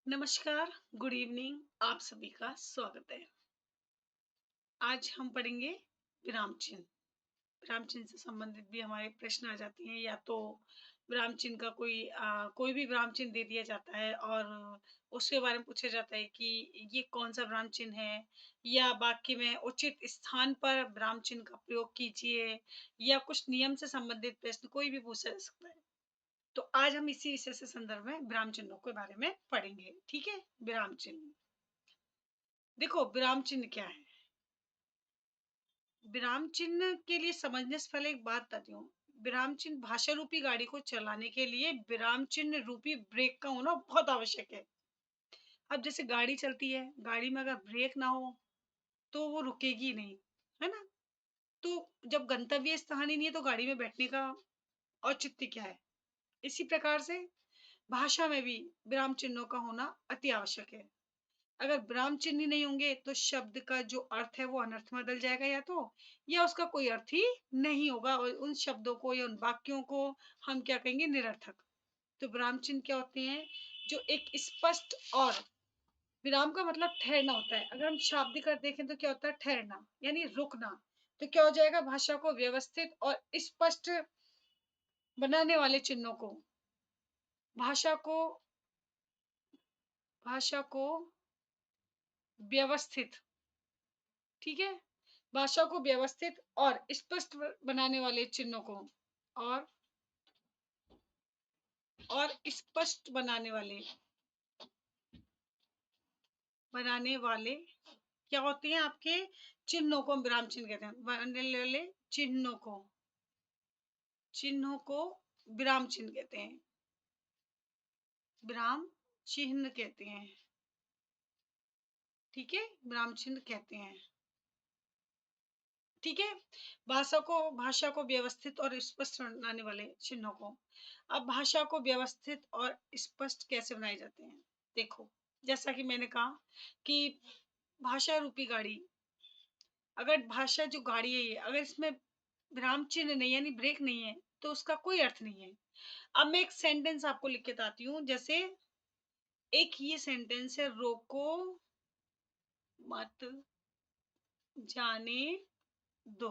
नमस्कार, good evening, आप सभी का स्वागत है। आज हम पढ़ेंगे विराम चिन्ह। विराम चिन्ह से संबंधित भी हमारे प्रश्न आ जाते हैं या तो विराम चिन्ह का कोई भी विराम चिन्ह दे दिया जाता है और उसके बारे में पूछा जाता है कि ये कौन-सा विराम चिन्ह है या वाक्य में उचित स्थान पर विराम चिन्ह का प्रयोग कीजिए या कुछ नियम से संबंधित प्रश्न कोई भी पूछा जा सकता है। तो आज हम इसी विषय से संदर्भ में विराम चिन्हों के बारे में पढ़ेंगे, ठीक है? विराम चिन्ह। देखो विराम चिन्ह क्या है? विराम चिन्ह के लिए समझने से पहले एक बात बताती हूँ। विराम चिन्ह भाषा रूपी गाड़ी को चलाने के लिए विराम चिन्ह रूपी ब्रेक का होना बहुत आवश्यक है। अब जैसे गाड़ी चलती है, गाड़ी में अगर ब्रेक ना हो तो वो रुकेगी नहीं, है ना? तो जब गंतव्य स्थान ही नहीं है तो गाड़ी में बैठने का औचित्य क्या है? इसी प्रकार से भाषा में भी विराम चिन्हों का होना अति आवश्यक है। अगर विराम चिन्ह ही नहीं होंगे तो शब्द का जो अर्थ है वो अनर्थ में बदल जाएगा या उसका कोई अर्थ ही नहीं होगा और उन शब्दों को या उन वाक्यों को हम क्या कहेंगे निरर्थक। तो विराम चिन्ह क्या होते हैं? जो एक स्पष्ट और विराम का मतलब ठहरना होता है। अगर हम शाब्दिक अर्थ देखें तो क्या होता है? ठहरना यानी रुकना। तो क्या हो जाएगा? भाषा को व्यवस्थित और स्पष्ट बनाने वाले चिन्हों को भाषा को भाषा को व्यवस्थित, ठीक है, भाषा को व्यवस्थित और स्पष्ट बनाने वाले चिन्हों को और स्पष्ट बनाने वाले क्या होते हैं? आपके चिन्हों को हम विराम चिन्ह कहते हैं। बनाने वाले चिन्हों को विराम चिन्ह कहते हैं। विराम चिन्ह कहते हैं, ठीक है, विराम चिन्ह कहते हैं, ठीक है। भाषा को व्यवस्थित और स्पष्ट बनाने वाले चिन्हों को। अब भाषा को व्यवस्थित और स्पष्ट कैसे बनाए जाते हैं? देखो, जैसा कि मैंने कहा कि भाषा रूपी गाड़ी, अगर भाषा जो गाड़ी है ये अगर इसमें विराम चिन्ह नहीं यानी ब्रेक नहीं है तो उसका कोई अर्थ नहीं है। अब मैं एक सेंटेंस आपको लिख के बताती हूँ। जैसे एक ये सेंटेंस है, रोको मत जाने दो,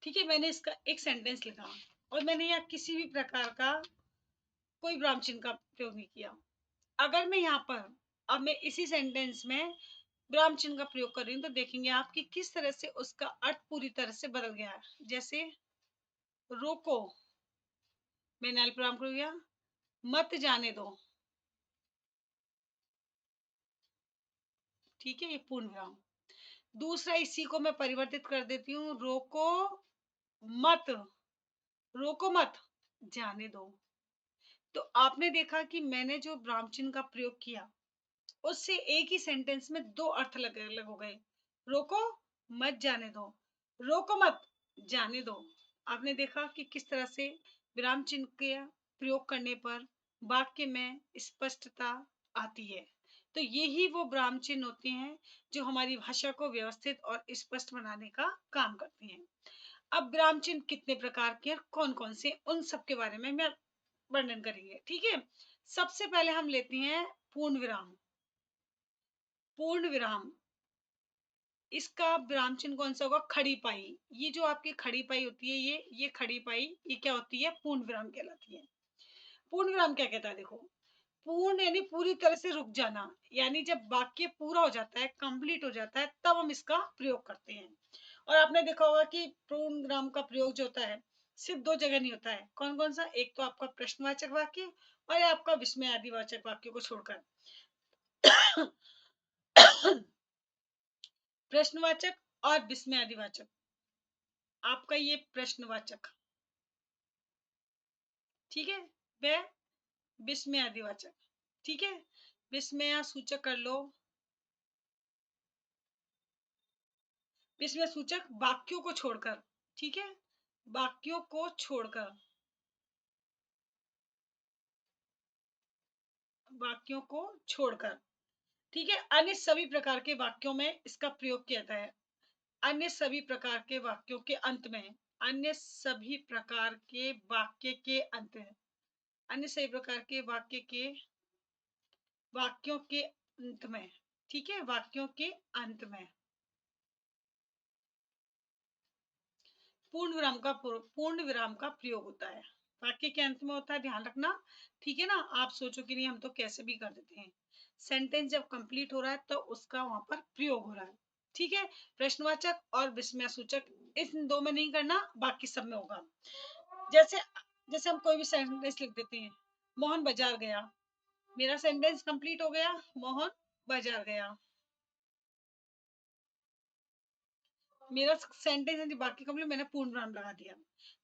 ठीक है। मैंने इसका एक सेंटेंस लिखा और मैंने यहाँ किसी भी प्रकार का कोई विराम चिन्ह का प्रयोग नहीं किया। अगर मैं यहाँ पर अब मैं इसी सेंटेंस में विराम चिन्ह का प्रयोग कर रही हूँ तो देखेंगे आप कि किस तरह से उसका अर्थ पूरी तरह से बदल गया है। जैसे रोको, मैंने अल्प विराम प्रयोग किया, मत जाने दो, ठीक है, ये पूर्ण विराम। दूसरा इसी को मैं परिवर्तित कर देती हूँ, मत रोको मत जाने दो। तो आपने देखा कि मैंने जो विराम चिन्ह का प्रयोग किया उससे एक ही सेंटेंस में दो अर्थ अलग अलग हो गए। रोको मत जाने दो, रोको मत जाने दो। आपने देखा कि किस तरह से विराम चिन्ह के प्रयोग करने पर वाक्य में स्पष्टता आती है। तो यही वो विराम चिन्ह होते हैं जो हमारी भाषा को व्यवस्थित और स्पष्ट बनाने का काम करते हैं। अब विराम चिन्ह कितने प्रकार के कौन कौन से, उन सब के बारे में मैं वर्णन करेंगे, ठीक है। सबसे पहले हम लेते हैं पूर्ण विराम। पूर्ण विराम, इसका विराम चिन्ह कौन सा होगा? खड़ी पाई। ये जो आपकी खड़ी पाई होती है, ये खड़ी पाई, ये क्या होती है? पूर्ण विराम कहलाती है। पूर्ण विराम क्या कहता है? देखो, पूर्ण यानी पूरी तरह से रुक जाना, यानी जब वाक्य पूरा हो जाता है, कंप्लीट हो जाता है, तब हम इसका प्रयोग करते हैं। और आपने देखा होगा कि पूर्ण विराम का प्रयोग जो होता है सिर्फ दो जगह नहीं होता है। कौन कौन सा? एक तो आपका प्रश्नवाचक वाक्य और आपका विस्मयादिवाचक वाक्य को छोड़कर। प्रश्नवाचक और विस्मयादिवाचक, आपका ये प्रश्नवाचक, ठीक है, वह विस्मयादिवाचक, ठीक है। विस्मय सूचक कर लो, विस्मय सूचक वाक्यों को छोड़कर, ठीक है, वाक्यों को छोड़कर, वाक्यों को छोड़कर, ठीक है। अन्य सभी प्रकार के वाक्यों में इसका प्रयोग किया जाता है। अन्य सभी प्रकार के वाक्यों के अंत में, अन्य सभी प्रकार के वाक्य के अंत में, अन्य सभी प्रकार के वाक्य के वाक्यों के अंत में, ठीक है, वाक्यों के अंत में पूर्ण विराम का प्रयोग होता है। वाक्य के अंत में होता है, ध्यान रखना, ठीक है ना। आप सोचो कि नहीं हम तो कैसे भी कर देते हैं। सेंटेंस जब कंप्लीट हो रहा है तो उसका वहां पर प्रयोग हो रहा है, ठीक है। प्रश्नवाचक और विस्मय सूचक इन दो में नहीं करना, बाकी सब में होगा। जैसे जैसे हम कोई भी सेंटेंस लिख देते हैं, मोहन बाजार गया, मेरा सेंटेंस कंप्लीट हो गया, मोहन बाजार गया, मेरा सेंटेंस यानी बाकी कंप्लीट, मैंने पूर्ण विराम लगा दिया।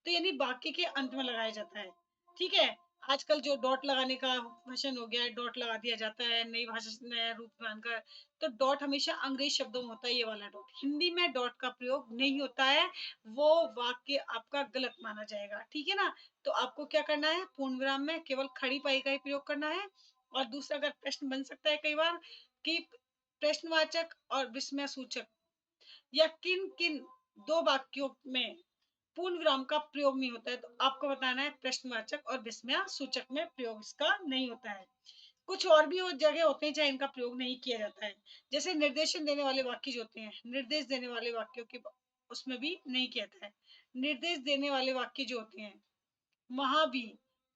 तो यानी बाकी के अंत में लगाया जाता है, ठीक है। आजकल जो डॉट लगाने का फैशन हो गया है, डॉट लगा दिया जाता है, नई भाषा से नया रूप बनाकर। तो डॉट हमेशा अंग्रेजी शब्दों में होता है, ये वाला डॉट। हिंदी में डॉट का प्रयोग नहीं होता है, वो वाक्य आपका गलत माना जाएगा, ठीक है ना। तो आपको क्या करना है, पूर्ण विराम में केवल खड़ी पाई का ही प्रयोग करना है। और दूसरा, अगर प्रश्न बन सकता है कई बार कि प्रश्नवाचक और विस्मय सूचक या किन किन दो वाक्यों में पूर्ण विराम का प्रयोग नहीं होता है, तो आपको बताना है प्रश्नवाचक और विस्मय सूचक में प्रयोग इसका नहीं होता है। कुछ और भी वो जगह होते हैं जहाँ इनका प्रयोग नहीं किया जाता है। जैसे निर्देशन देने वाले वाक्य जो होते हैं, निर्देश देने वाले वाक्यों के उसमें भी नहीं किया जाता है। निर्देश देने वाले वाक्य जो होते हैं, वहां भी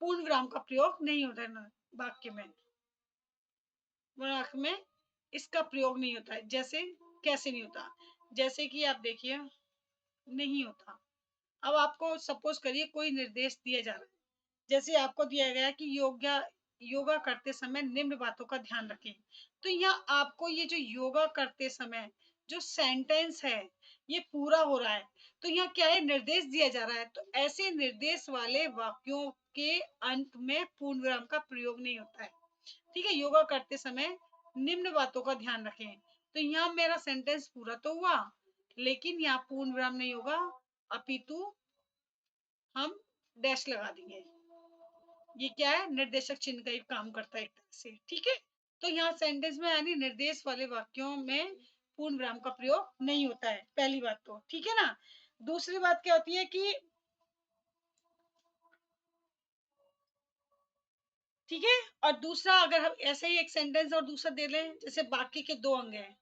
पूर्ण विराम का प्रयोग नहीं होता है वाक्य में, वाक्य में इसका प्रयोग नहीं होता है। जैसे कैसे नहीं होता, जैसे कि आप देखिए, नहीं होता। अब आपको सपोज करिए कोई निर्देश दिया जा रहा है, जैसे आपको दिया गया है कि योगा योगा करते समय निम्न बातों का ध्यान रखें। तो यहाँ आपको ये जो योगा करते समय जो सेंटेंस है ये पूरा हो रहा है, तो यहाँ क्या है, निर्देश दिया जा रहा है। तो ऐसे निर्देश वाले वाक्यों के अंत में पूर्ण विराम का प्रयोग नहीं होता है, ठीक है। योगा करते समय निम्न बातों का ध्यान रखें, तो यहाँ मेरा सेंटेंस पूरा तो हुआ, लेकिन यहाँ पूर्ण विराम नहीं होगा, अपितु हम डैश लगा देंगे। ये क्या है, निर्देशक चिन्ह का एक काम करता है एक तरह से, ठीक है। तो यहाँ सेंटेंस में यानी निर्देश वाले वाक्यों में पूर्ण विराम का प्रयोग नहीं होता है, पहली बात तो, ठीक है ना। दूसरी बात क्या होती है कि, ठीक है, और दूसरा अगर हम ऐसे ही एक सेंटेंस और दूसरा दे लें, जैसे बाकी के दो अंग हैं,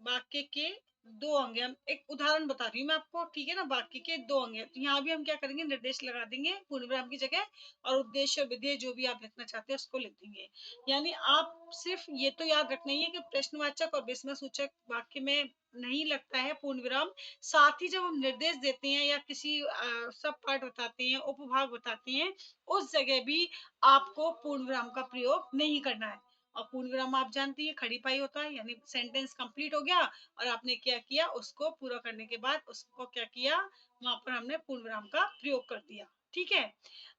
वाक्य के दो अंग हैं, हम एक उदाहरण बता रही हूँ मैं आपको, ठीक है ना। वाक्य के दो अंग हैं, तो यहाँ भी हम क्या करेंगे, निर्देश लगा देंगे पूर्ण विराम की जगह, और उद्देश्य और विधेय जो भी आप लिखना चाहते हैं उसको लिख देंगे। यानी आप सिर्फ ये तो याद रखना ही है कि प्रश्नवाचक और विस्मय सूचक वाक्य में नहीं लगता है पूर्ण विराम। साथ ही जब हम निर्देश देते हैं या किसी सब पाठ बताते हैं, उपभाग बताते हैं, उस जगह भी आपको पूर्ण विराम का प्रयोग नहीं करना है। और पूर्ण विराम आप जानती है खड़ी पाई होता है, यानी सेंटेंस कंप्लीट हो गया और आपने क्या किया, उसको पूरा करने के बाद उसको क्या किया, वहां पर हमने पूर्ण विराम का प्रयोग कर दिया, ठीक है।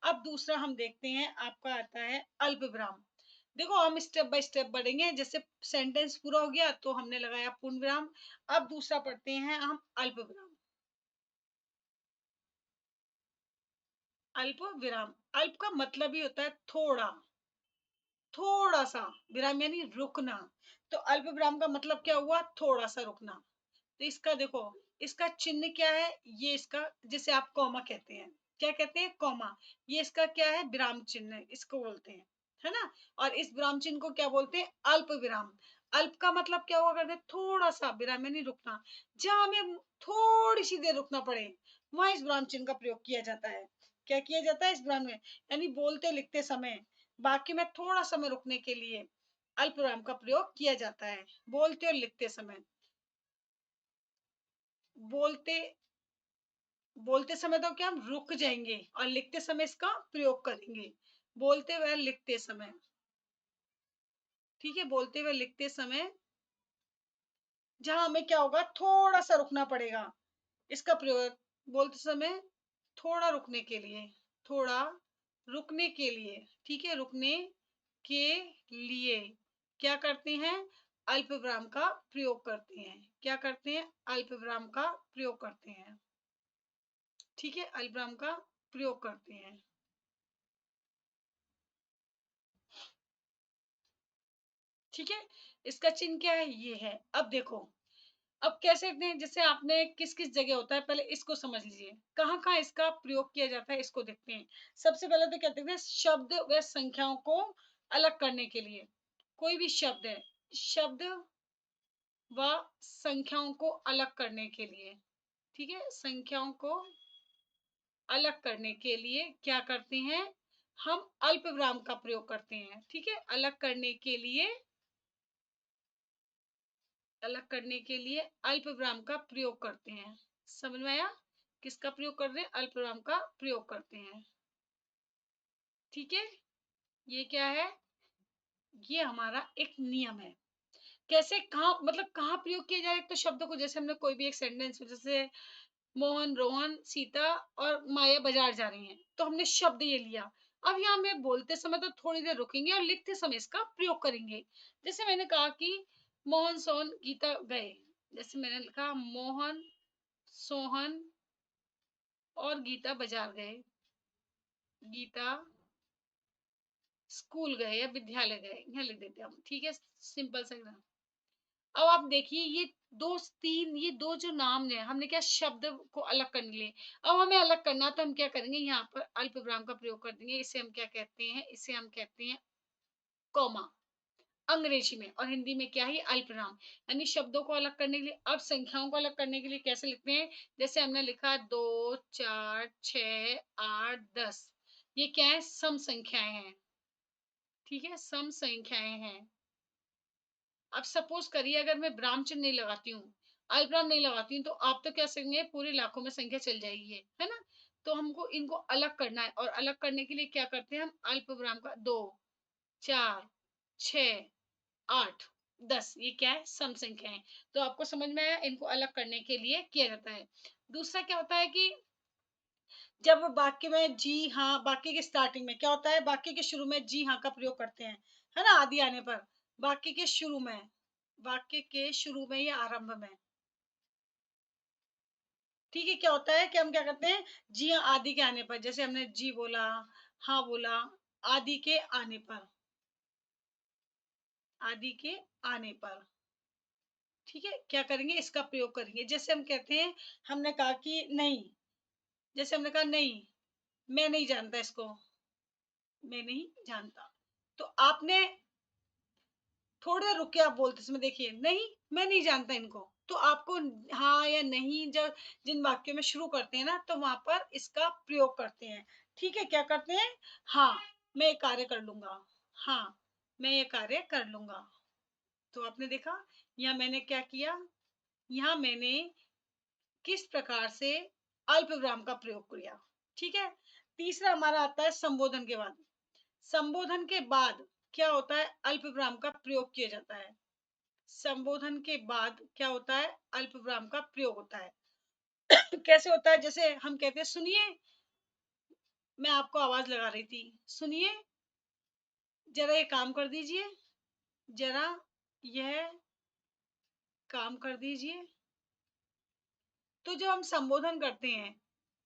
अब दूसरा हम देखते हैं, आपका आता है अल्प विराम। देखो हम स्टेप बाय स्टेप बढ़ेंगे, जैसे सेंटेंस पूरा हो गया तो हमने लगाया पूर्ण विराम। अब दूसरा पढ़ते हैं हम अल्प विराम। अल्प विराम, अल्प का मतलब ही होता है थोड़ा, थोड़ा सा। विराम यानी रुकना। तो अल्प विराम का मतलब क्या हुआ, थोड़ा सा रुकना। तो इसका देखो, इसका चिन्ह क्या है, ये इसका, जिसे आप कॉमा कहते हैं, क्या कहते हैं, कॉमा। ये इसका क्या है, विराम चिन्ह इसको बोलते हैं, है ना। और इस विराम चिन्ह को क्या बोलते हैं, अल्प विराम। अल्प का मतलब क्या हुआ करते हैं, थोड़ा सा, विराम यानी रुकना। जहां हमें थोड़ी सी देर रुकना पड़े, वहां इस विराम चिन्ह का प्रयोग किया जाता है। क्या किया जाता है इस विराम में, यानी बोलते लिखते समय, बाकी में थोड़ा समय रुकने के लिए अल्प विराम का प्रयोग किया जाता है, बोलते और लिखते समय। बोलते बोलते समय तो क्या हम रुक जाएंगे, और लिखते समय इसका प्रयोग करेंगे। बोलते हुए लिखते समय, ठीक है, बोलते हुए लिखते समय जहां हमें क्या होगा, थोड़ा सा रुकना पड़ेगा, इसका प्रयोग बोलते समय थोड़ा रुकने के लिए, थोड़ा रुकने के लिए, ठीक है, रुकने के लिए क्या करते हैं, अल्प विराम का प्रयोग करते हैं। क्या करते हैं, अल्प विराम का प्रयोग करते हैं, ठीक है, अल्प विराम का प्रयोग करते हैं, ठीक है। इसका चिन्ह क्या है, ये है। अब देखो, अब कैसे देखते हैं, जैसे आपने किस किस जगह होता है, पहले इसको समझ लीजिए, कहाँ कहाँ इसका प्रयोग किया जाता है, इसको देखते हैं। सबसे पहले तो क्या देखते हैं, शब्द व संख्याओं को अलग करने के लिए। कोई भी शब्द है, शब्द व संख्याओं को अलग करने के लिए, ठीक है, संख्याओं को अलग करने के लिए क्या करते हैं, हम अल्प विराम का प्रयोग करते हैं, ठीक है, अलग करने के लिए, अलग करने के लिए अल्प विराम का प्रयोग करते हैं। समझ में आया? किसका प्रयोग कर रहे हैं? अल्प विराम का प्रयोग करते हैं, ठीक है। ये क्या है? ये हमारा एक नियम है। कैसे, कहाँ, मतलब कहाँ प्रयोग किया जाए तो शब्दों को, जैसे हमने कोई भी एक सेंटेंस में, जैसे मोहन, रोहन, सीता और माया बाजार जा रही हैं, तो हमने शब्द ये लिया। अब यहाँ में बोलते समय तो थोड़ी देर रुकेंगे और लिखते समय इसका प्रयोग करेंगे। जैसे मैंने कहा कि मोहन, सोहन, गीता गए, जैसे मैंने लिखा मोहन, सोहन और गीता बाजार गए, गीता स्कूल गए या विद्यालय गए, यहाँ लिख देते हैं हम, ठीक है, सिंपल सा एकदम। अब आप देखिए ये दो तीन, ये दो जो नाम है, हमने क्या शब्द को अलग करने के लिए, अब हमें अलग करना तो हम क्या करेंगे, यहाँ पर अल्प विराम का प्रयोग कर देंगे। इसे हम क्या कहते हैं? इसे हम कहते हैं कॉमा, अंग्रेजी में, और हिंदी में क्या है? अल्प विराम। यानी शब्दों को अलग करने के लिए। अब संख्याओं को अलग करने के लिए कैसे लिखते हैं? जैसे हमने लिखा 2, 4, 6, 8, 10, ये क्या है? सम संख्याएं हैं, ठीक है, सम संख्याएं हैं। अब सपोज करिए अगर मैं विराम चिन्ह नहीं लगाती हूँ, अल्पविराम नहीं लगाती हूँ, तो आप तो क्या समझेंगे, पूरे लाखों में संख्या चल जाएगी, है ना। तो हमको इनको अलग करना है, और अलग करने के लिए क्या करते हैं हम? अल्प विराम का 2, 4, 6, 8, 10, ये क्या है? सम संख्या है। तो आपको समझ में आया, इनको अलग करने के लिए किया जाता है। दूसरा क्या होता है कि जब वाक्य में जी हाँ, वाक्य की स्टार्टिंग में क्या होता है, वाक्य के शुरू में जी हाँ का प्रयोग करते हैं, है ना, आदि आने पर। वाक्य के शुरू में, वाक्य के शुरू में या आरंभ में, ठीक है, क्या होता है कि हम क्या करते हैं, जी हाँ आदि के आने पर, जैसे हमने जी बोला, हाँ बोला, आदि के आने पर, आदि के आने पर, ठीक है, क्या करेंगे, इसका प्रयोग करेंगे। जैसे हम कहते हैं, हमने कहा कि नहीं, जैसे हमने कहा नहीं, मैं नहीं जानता इसको, मैं नहीं जानता, तो आपने थोड़ी देर रुक के आप बोलते समय देखिए, नहीं, मैं नहीं जानता इनको, तो आपको हाँ या नहीं जब जिन वाक्यों में शुरू करते हैं ना, तो वहां पर इसका प्रयोग करते हैं, ठीक है, क्या करते हैं, हाँ मैं ये कार्य कर लूंगा, हाँ मैं ये कार्य कर लूंगा। तो आपने देखा, यहाँ मैंने क्या किया, यहाँ मैंने किस प्रकार से अल्प विराम का प्रयोग किया, ठीक है। तीसरा हमारा आता है संबोधन के बाद। संबोधन के बाद क्या होता है, अल्प विराम का प्रयोग किया जाता है। संबोधन के बाद क्या होता है, अल्प विराम का प्रयोग होता है। कैसे होता है, जैसे हम कहते हैं सुनिए, मैं आपको आवाज लगा रही थी, सुनिए, जरा ये काम कर दीजिए, जरा यह काम कर दीजिए। तो जब हम संबोधन करते हैं,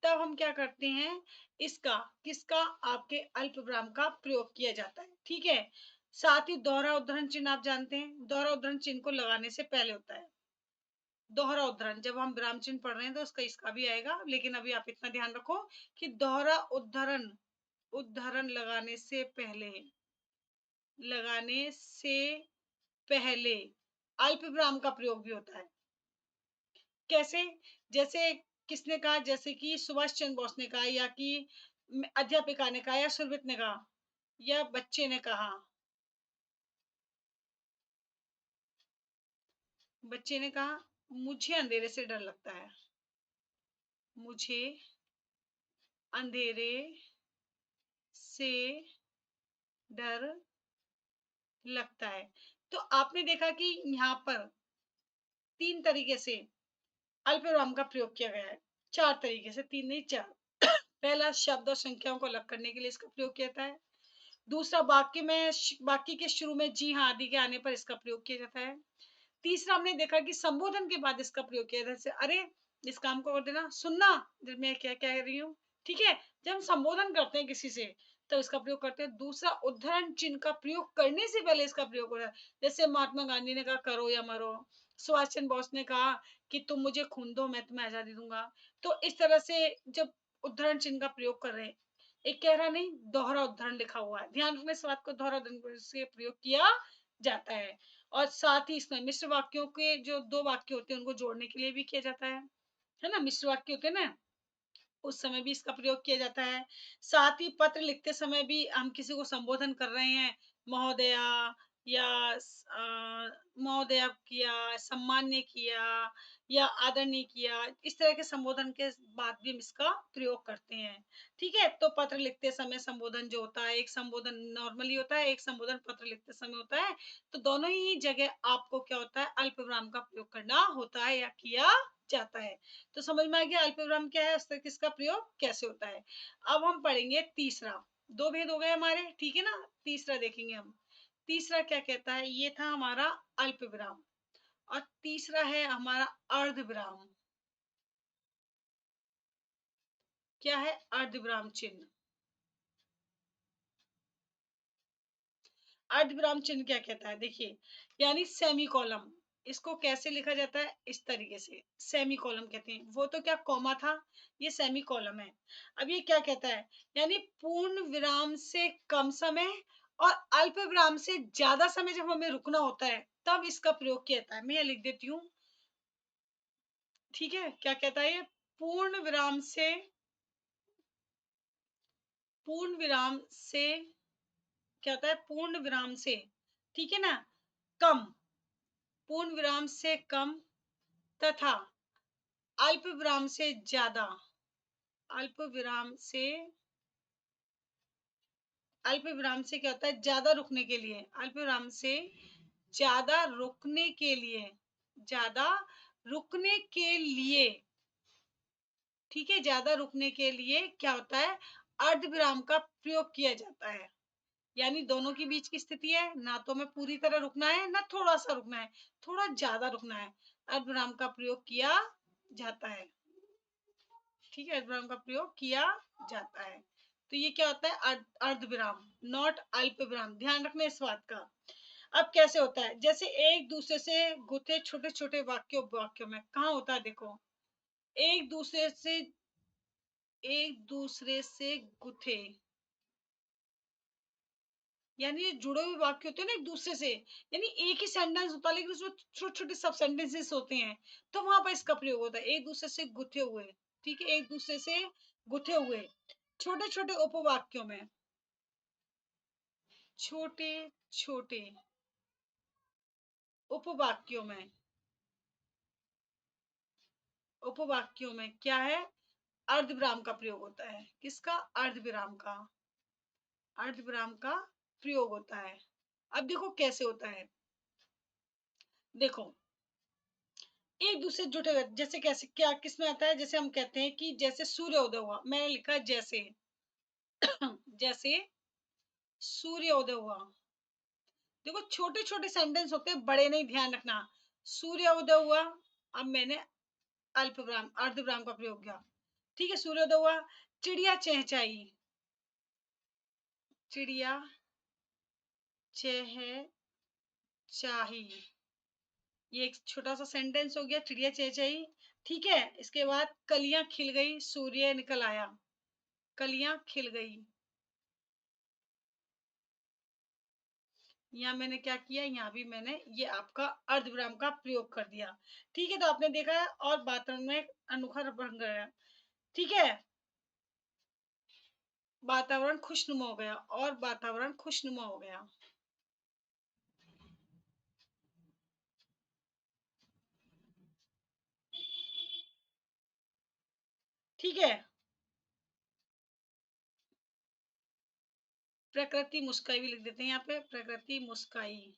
तब हम क्या करते हैं, इसका, किसका, आपके अल्प विराम का प्रयोग किया जाता है, ठीक है। साथ ही दोहरा उद्धरण चिन्ह आप जानते हैं, दोहरा उद्धरण चिन्ह को लगाने से पहले होता है दोहरा उद्धरण। जब हम विराम चिन्ह पढ़ रहे हैं तो उसका इसका भी आएगा, लेकिन अभी आप इतना ध्यान रखो कि दोहरा उद्धरण, उद्धरण लगाने से पहले अल्प विराम का प्रयोग भी होता है। कैसे? जैसे किसने कहा, जैसे कि सुभाष चंद्र बोस ने कहा, या कि अध्यापिका ने कहा, या सुरभित ने कहा, या बच्चे ने कहा, बच्चे ने कहा मुझे अंधेरे से डर लगता है, मुझे अंधेरे से डर लगता है। तो आपने देखा कि यहाँ पर तीन तरीके से अल्प विराम का प्रयोग किया गया है, चार तरीके से, तीन नहीं चार। पहला, शब्द और संख्याओं को अलग करने के लिए इसका प्रयोग किया जाता है। दूसरा, वाक्य में वाक्य के शुरू में जी हाँ आदि के आने पर इसका प्रयोग किया जाता है। तीसरा, हमने देखा कि संबोधन के बाद इसका प्रयोग किया जाता है, अरे इस काम को कर देना, सुनना, मैं क्या कह रही हूँ, ठीक है। जब हम संबोधन करते हैं किसी से, तो इसका प्रयोग करते हैं। दूसरा, उद्धरण चिन्ह का प्रयोग करने से पहले इसका प्रयोग हो रहा है, जैसे महात्मा गांधी ने कहा करो या मरो, सुभाष चंद्र बोस ने कहा कि तुम मुझे खून दो मैं तुम्हें आजादी दूंगा। तो इस तरह से जब उद्धरण चिन्ह का प्रयोग कर रहे हैं, एक कह रहा नहीं, दोहरा उद्धरण लिखा हुआ है, ध्यान रखना इस बात को, दोहरा उद्धरण से प्रयोग किया जाता है। और साथ ही इसमें मिश्र वाक्यों के जो 2 वाक्य होते हैं उनको जोड़ने के लिए भी किया जाता है ना? मिश्र वाक्य होते हैं ना, उस समय भी इसका प्रयोग किया जाता है। साथ ही पत्र लिखते समय भी हम किसी को संबोधन कर रहे हैं, महोदया या महोदया किया, सम्मान्य किया या आदरणीय किया, इस तरह के संबोधन के बाद भी हम इसका प्रयोग करते हैं। ठीक है? तो पत्र लिखते समय संबोधन जो होता है, एक संबोधन नॉर्मली होता है, एक संबोधन पत्र लिखते समय होता है। तो दोनों ही जगह आपको क्या होता है, अल्पविराम का प्रयोग करना होता है या किया जाता है। तो समझ में आ गया अल्पविराम क्या है, उसका किसका प्रयोग कैसे होता है। अब हम पढ़ेंगे तीसरा। 2 भेद हो गए हमारे, ठीक है ना? तीसरा देखेंगे हम। तीसरा क्या कहता है, ये था हमारा अल्पविराम और तीसरा है हमारा अर्धविराम। क्या है? अर्धविराम चिन्ह। अर्धविराम चिन्ह क्या कहता है, देखिए, यानी सेमीकोलन। इसको कैसे लिखा जाता है, इस तरीके से सेमीकोलन कहते हैं। वो तो क्या कॉमा था, ये सेमीकोलन है। अब ये क्या कहता है, यानी पूर्ण विराम से कम समय और अल्प विराम से ज्यादा समय जब हमें रुकना होता है तब इसका प्रयोग किया जाता है। मैं ये लिख देती हूँ, ठीक है? क्या कहता है ये, पूर्ण विराम से, पूर्ण विराम से क्या होता है, पूर्ण विराम से, ठीक है ना, कम, पूर्ण विराम से कम तथा अल्प विराम से ज्यादा, अल्प विराम से, अल्प विराम से क्या होता है, ज्यादा रुकने के लिए, अल्प विराम से ज्यादा रुकने के लिए, ज्यादा रुकने के लिए, ठीक है, ज्यादा रुकने के लिए क्या होता है, अर्ध विराम का प्रयोग किया जाता है। यानी दोनों के बीच की स्थिति है, ना तो हमें पूरी तरह रुकना है ना थोड़ा सा रुकना है, थोड़ा ज्यादा रुकना है, अर्ध विराम का प्रयोग किया जाता है। ठीक है, अर्धविराम का प्रयोग किया जाता है। तो ये क्या होता है, अर्धविराम, नॉट अल्प विराम, ध्यान रखना इस बात का। अब कैसे होता है, जैसे एक दूसरे से गुथे छोटे छोटे वाक्यों में कहाँ होता है, देखो, एक दूसरे से, एक दूसरे से गुथे, यानी ये जुड़े हुए वाक्य होते हैं ना एक दूसरे से, यानी एक ही सेंटेंस होता है लेकिन उसमें छोटे छोटे सब सेंटेंसेस होते हैं, तो वहां पर इसका प्रयोग होता है, एक दूसरे से गुथे हुए। ठीक है, एक दूसरे से गुथे हुए छोटे छोटे उपवाक्यों में, छोटे छोटे उपवाक्यों में, उपवाक्यों में क्या है, अर्धविराम का प्रयोग होता है। किसका? अर्धविराम का, अर्धविराम का प्रयोग होता है। अब देखो कैसे होता है, देखो, एक दूसरे से जुटे हुए, जैसे कैसे क्या किस में आता है, जैसे हम कहते हैं कि जैसे सूर्योदय हुआ, मैंने लिखा जैसे जैसे सूर्योदय हुआ। देखो छोटे छोटे सेंटेंस होते हैं, बड़े नहीं, ध्यान रखना। सूर्योदय हुआ, अब मैंने अल्प विराम अर्ध विराम का प्रयोग किया। ठीक है, सूर्योदय हुआ, चिड़िया चहचहाई, चिड़िया चहचहाई, ये एक छोटा सा सेंटेंस हो गया, चिड़िया चहचहाई। ठीक है, इसके बाद कलियां खिल गई, सूर्य निकल आया, कलियां खिल गई। यहाँ मैंने क्या किया, यहाँ भी मैंने ये आपका अर्धविराम का प्रयोग कर दिया। ठीक है, तो आपने देखा है, और वातावरण में एक अनोखा बन गया। ठीक है, वातावरण खुशनुमा हो गया, और वातावरण खुशनुमा हो गया। ठीक है, प्रकृति मुस्काई भी लिख देते हैं यहाँ पे, प्रकृति मुस्काई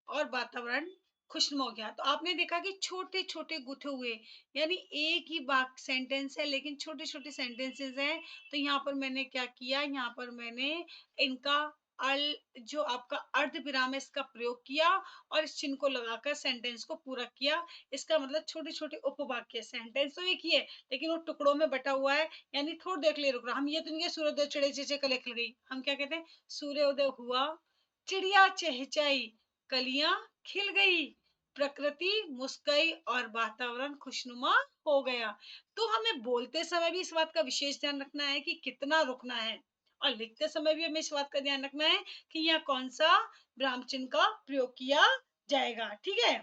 और वातावरण खुशनुमा हो गया। तो आपने देखा कि छोटे छोटे गुथे हुए, यानी एक ही वाक्य सेंटेंस है लेकिन छोटे छोटे सेंटेंसेस हैं। तो यहाँ पर मैंने क्या किया, यहाँ पर मैंने इनका अल जो आपका अर्ध विराम है इसका प्रयोग किया और इस चिन्ह को लगाकर सेंटेंस को पूरा किया। इसका मतलब छोटे छोटे उपवाक्य, सेंटेंस तो एक ही है लेकिन वो टुकड़ों में बटा हुआ है, यानी थोड़ी देर के लिए रुक रहा। हम ये तो नहीं कह सूर्योदय चिड़े चेचे कले खिल गई, हम क्या कहते हैं, सूर्योदय हुआ, चिड़िया चहचहाई, कलियां खिल गई, प्रकृति मुस्काई और वातावरण खुशनुमा हो गया। तो हमें बोलते समय भी इस बात का विशेष ध्यान रखना है कि कितना रुकना है और लिखते समय भी हमें इस बात का ध्यान रखना है कि यहाँ कौन-सा विराम चिन्ह का प्रयोग किया जाएगा, ठीक है?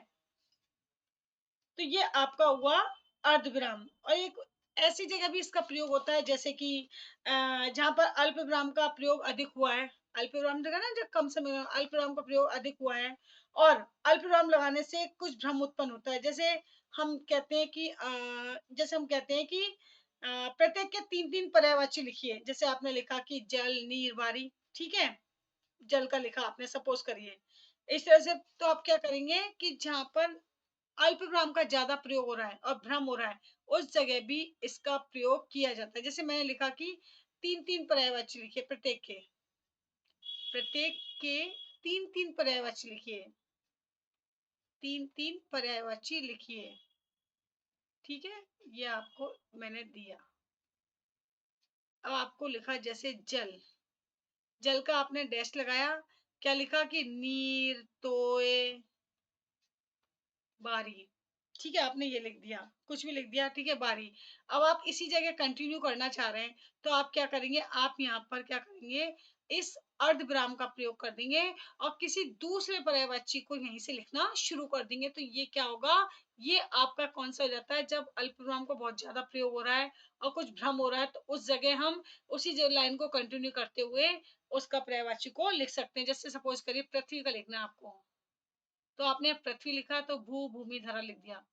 तो ये आपका हुआ अर्धविराम। और एक ऐसी जगह भी इसका प्रयोग होता है जैसे कि जहाँ पर अल्पविराम का प्रयोग अधिक हुआ है। अल्पविराम जगह ना, जब कम समय में अल्पविराम का प्रयोग अधिक हुआ है और अल्पविराम लगाने से कुछ भ्रम उत्पन्न होता है। जैसे हम कहते हैं कि जैसे हम कहते हैं कि प्रत्येक के 3-3 पर्यायवाची लिखिए। जैसे आपने लिखा कि जल, नीर, वारी, ठीक है? जल का लिखा आपने, सपोज़ करिए। इस तरह से तो आप क्या करेंगे कि जहाँ पर अल्पविराम का ज़्यादा प्रयोग हो रहा है और भ्रम हो रहा है, उस जगह भी इसका प्रयोग किया जाता है। जैसे मैंने लिखा कि 3-3 पर्यायवाची लिखिए प्रत्येक के। प्रत्येक के 3-3 पर्यायवाची लिखिए। 3-3 पर्यायवाची लिखिए, ठीक है? ये आपको मैंने दिया। अब आपको लिखा जैसे जल, जल का आपने डैश लगाया, क्या लिखा कि नीर, तोय, बारी, ठीक है? आपने ये लिख दिया, कुछ भी लिख दिया, ठीक है? बारी। अब आप इसी जगह कंटिन्यू करना चाह रहे हैं, तो आप क्या करेंगे, आप यहाँ पर क्या करेंगे, इस अर्धविराम का प्रयोग कर देंगे और किसी दूसरे पर्यायवाची को यहीं से लिखना शुरू कर देंगे। तो ये क्या होगा, ये आपका कौन-सा हो जाता है, जब अल्पविराम का बहुत ज़्यादा प्रयोग हो रहा है और कुछ भ्रम हो रहा है, तो उस जगह हम उसी ज लाइन को कंटिन्यू करते हुए उसका पर्यायवाची को लिख सकते हैं। जैसे सपोज़ करिए पृथ्वी का लिखना है आपको। तो आपने पृथ्वी लिखा तो भू, भूमि, धरा लिख दिया।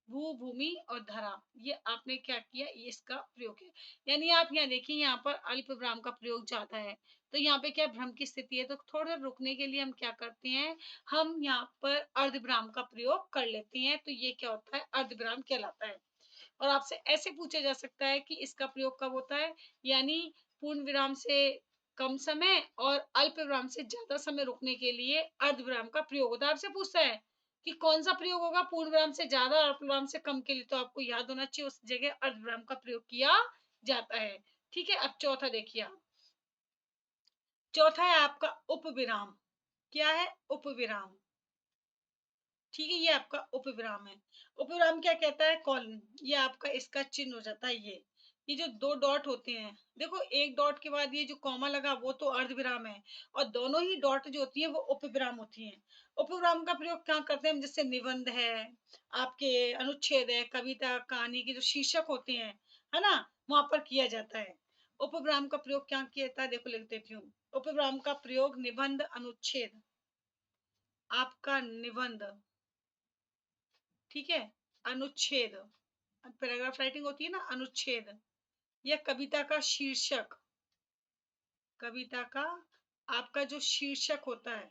भू, भूमि और धरा, ये आपने क्या किया, ये इसका प्रयोग किया। यानी आप यहाँ देखिए, यहाँ पर अल्पविराम का प्रयोग ज़्यादा है, तो यहाँ पे क्या भ्रम की स्थिति है, तो थोड़ा रुकने के लिए हम क्या करते हैं, हम यहाँ पर अर्धविराम का प्रयोग कर लेते हैं, तो ये क्या होता है, अर्धविराम कहलाता है। और आपसे ऐसे पूछा जा सकता है कि इसका प्रयोग कब होता है, यानी पूर्ण विराम से कम समय और अल्प विराम से ज्यादा समय रुकने के लिए अर्धविराम का प्रयोग होता है। आपसे पूछता है कि कौन सा प्रयोग होगा पूर्ण विराम से ज्यादा और अल्प विराम से कम के लिए, तो आपको याद होना चाहिए उस जगह अर्धविराम का प्रयोग किया जाता है। ठीक है, अब चौथा देखिए आप। चौथा है आपका उपविराम। क्या है, उपविराम। ठीक है, ये आपका उपविराम है। उपविराम क्या कहता है, कॉलन, ये आपका इसका चिन्ह हो जाता है। ये जो दो डॉट होते हैं, देखो एक डॉट के बाद ये जो कॉमा लगा वो तो अर्धविराम है, और दोनों ही डॉट जो होती है वो उपविराम होती हैं। उपविराम का प्रयोग क्या करते हैं हम, जैसे निबंध है, आपके अनुच्छेद है, कविता, कहानी के जो शीर्षक होते हैं, है ना, वहां पर किया जाता है। उपविराम का प्रयोग क्या किया जाता है, देखो लिख देती हूँ। उपविराम का प्रयोग निबंध, अनुच्छेद, आपका निबंध, ठीक है, अनुच्छेद, पैराग्राफ राइटिंग होती है ना, अनुच्छेद, या कविता का शीर्षक, कविता का आपका जो शीर्षक होता है,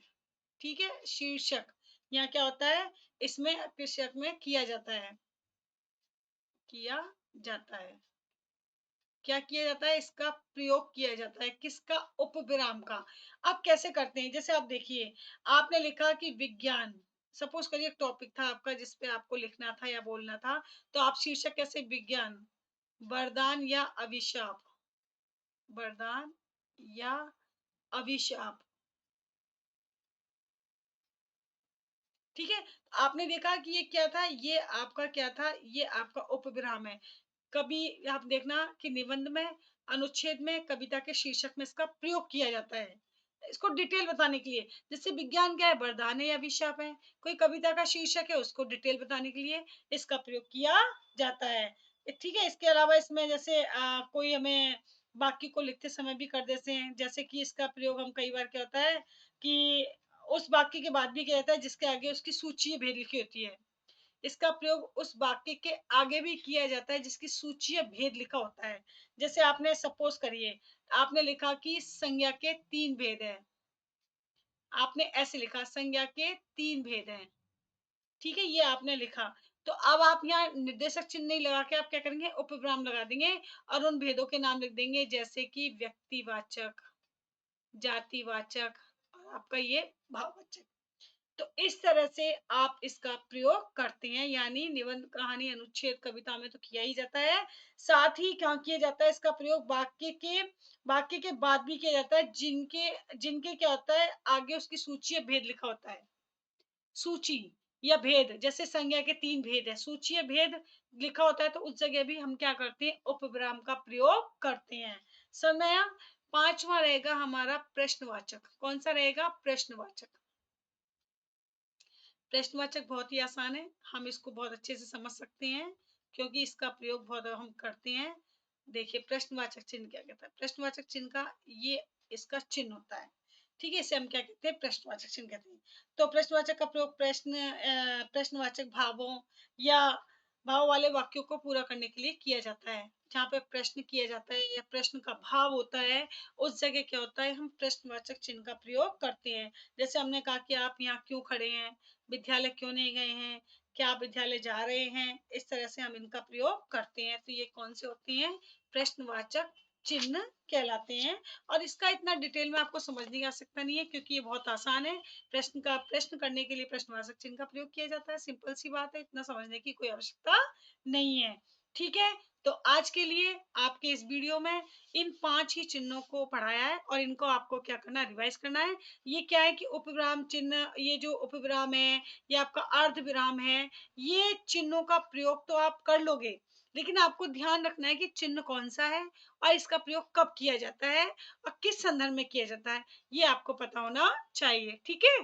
ठीक है, शीर्षक, यहाँ क्या होता है, इसमें शीर्षक में किया जाता है, किया जाता है, क्या किया जाता है, इसका प्रयोग किया जाता है, किसका, उपविराम का। आप कैसे करते हैं, जैसे आप देखिए, आपने लिखा कि विज्ञान, सपोज करिए एक टॉपिक था आपका जिस पे आपको लिखना था या बोलना था, तो आप शीर्षक कैसे, विज्ञान, वरदान या अभिशाप, वरदान या अभिशाप, ठीक है। आपने देखा कि ये क्या था, ये आपका क्या था, ये आपका उपविराम है। कभी आप देखना कि निबंध में, अनुच्छेद में, कविता के शीर्षक में इसका प्रयोग किया जाता है, इसको डिटेल बताने के लिए। जैसे विज्ञान क्या है, वरदान है या अभिशाप है, कोई कविता का शीर्षक है, उसको डिटेल बताने के लिए इसका प्रयोग किया जाता है, ठीक है। इसके अलावा इसमें जैसे कोई हमें वाक्य को लिखते समय भी कर देते हैं, जैसे कि इसका प्रयोग हम कई बार क्या होता है कि उस वाक्य के बाद भी क्या जाता है जिसके आगे उसकी सूची भेद लिखी होती है, इसका प्रयोग उस वाक्य के आगे भी किया जाता है जिसकी सूची या भेद लिखा होता है। जैसे आपने सपोज करिए, आपने लिखा कि संज्ञा के 3 भेद हैं। आपने ऐसे लिखा, संज्ञा के 3 भेद हैं। ठीक है, ये आपने लिखा। तो अब आप यहाँ निर्देशक चिन्ह नहीं लगा के आप क्या करेंगे, उपविराम लगा देंगे और उन भेदों के नाम लिख देंगे, जैसे कि व्यक्तिवाचक, जातिवाचक और आपका ये भाववाचक। तो इस तरह से आप इसका प्रयोग करते हैं, यानी निबंध, कहानी, अनुच्छेद, कविता में तो किया ही जाता है, साथ ही क्या किया जाता है, इसका प्रयोग वाक्य के बाद भी किया जाता है, जिनके जिनके क्या होता है, आगे उसकी सूची या भेद लिखा होता है। सूची या भेद, जैसे संज्ञा के 3 भेद है, सूची या भेद लिखा होता है, तो उस जगह भी हम क्या करते हैं, उपविराम का प्रयोग करते हैं। समझ में आया? 5वां रहेगा हमारा प्रश्नवाचक। कौन-सा रहेगा? प्रश्नवाचक। प्रश्नवाचक बहुत ही आसान है, हम इसको बहुत अच्छे से समझ सकते हैं, क्योंकि इसका प्रयोग बहुत हम करते हैं। देखिए प्रश्नवाचक चिन्ह क्या कहता है? प्रश्नवाचक चिन्ह का ये इसका चिन्ह होता है, ठीक है? इसे हम क्या कहते हैं? प्रश्नवाचक चिन्ह कहते हैं। तो प्रश्नवाचक का प्रयोग प्रश्नवाचक भावों या भाव वाले वाक्यों को पूरा करने के लिए किया जाता है। जहाँ पे प्रश्न किया जाता है या प्रश्न का भाव होता है, उस जगह क्या होता है? हम प्रश्नवाचक चिन्ह का प्रयोग करते हैं। जैसे हमने कहा कि आप यहाँ क्यों खड़े हैं? विद्यालय क्यों नहीं गए हैं? क्या आप विद्यालय जा रहे हैं? इस तरह से हम इनका प्रयोग करते हैं। तो ये कौन से होते हैं? प्रश्नवाचक चिन्ह कहलाते हैं और इसका इतना डिटेल में आपको समझने की आवश्यकता नहीं है, क्योंकि ये बहुत आसान है। प्रश्न करने के लिए प्रश्नवाचक चिन्ह का प्रयोग किया जाता है। सिंपल सी बात है, इतना समझने की कोई आवश्यकता नहीं है। ठीक है? तो आज के लिए आपके इस वीडियो में इन 5 ही चिन्हों को पढ़ाया है और इनको आपको क्या करना है? रिवाइज़ करना है। ये क्या है कि उपविराम चिन्ह, ये जो उपविराम है, ये आपका अर्धविराम है, ये चिन्हों का प्रयोग तो आप कर लोगे, लेकिन आपको ध्यान रखना है कि चिन्ह कौन-सा है और इसका प्रयोग कब किया जाता है और किस संदर्भ में किया जाता है, ये आपको पता होना चाहिए। ठीक है?